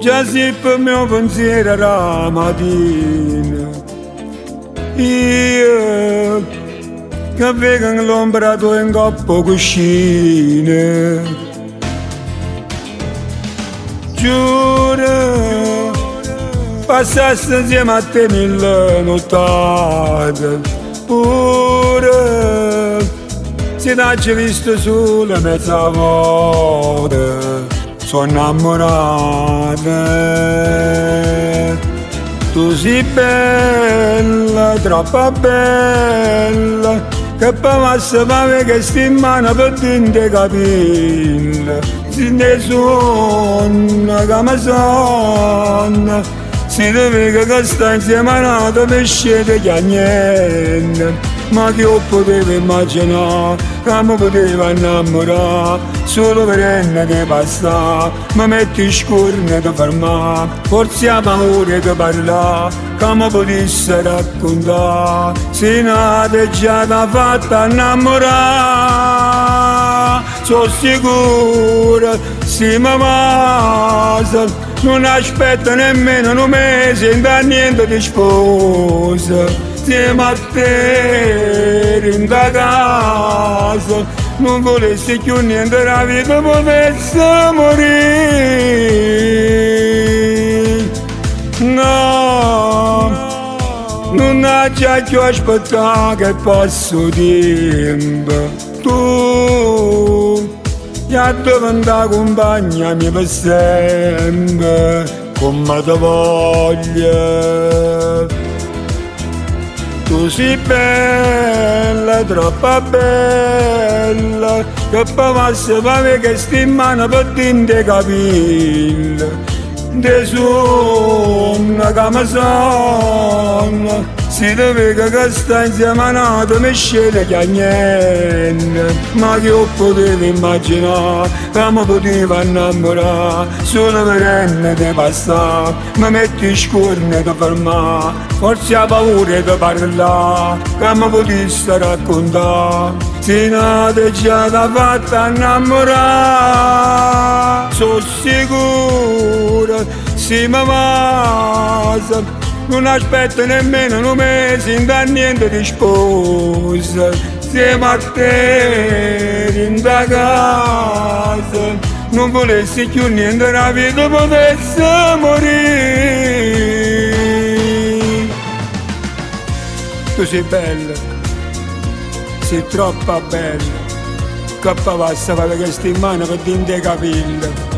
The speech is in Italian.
già si per mio pensiero la mattina. Io che vedo l'ombra tua in coppa cuscina. Giuro, passasse insieme a te 1000 nottate, pure se t'hai visto solo mezza volta, sono innamorata. Tu sei bella, troppo bella, che passa per che sti in mano per dinte capilla. Se ne sonno, che mi sonno, si deve che sta insieme a nato per scegliere che niente. Ma che io potevo immaginare, che mi poteva innamorare, solo per enne che passa, mi metti scorne da fermare, forse ha paura di parlare, che mi potesse raccontare, se nata già da fatta innamorare, sono sicura, se mi passa, non aspetto nemmeno un mese, da niente di sposa. Insieme a te in da casa, non volessi più niente, la vita potesse morire. No, non ha già più aspettato che passo tempo. Tu, già diventa compagna mia per sempre, come ti voglio. Tu sei bella, troppo bella, che passa per che sti in mano per dinte capilla. De sonno che mi sonno, si deve che sta insieme a nato mi sceglie che niente. Ma che io potevo immaginare, che mi poteva innamorare, solo per enne di passare, mi metti scorne da fermare, forse ha paura di parlare, che mi potesse raccontare, se nata già da fatta innamorare, sono sicura, se mi passa, non aspetto nemmeno un mese, da niente di sposa, siamo a te in da casa, non volessi più niente, la vita potesse morire. Tu sei bella, sei troppo bella, che passa per che sti in mano per dinte capilla.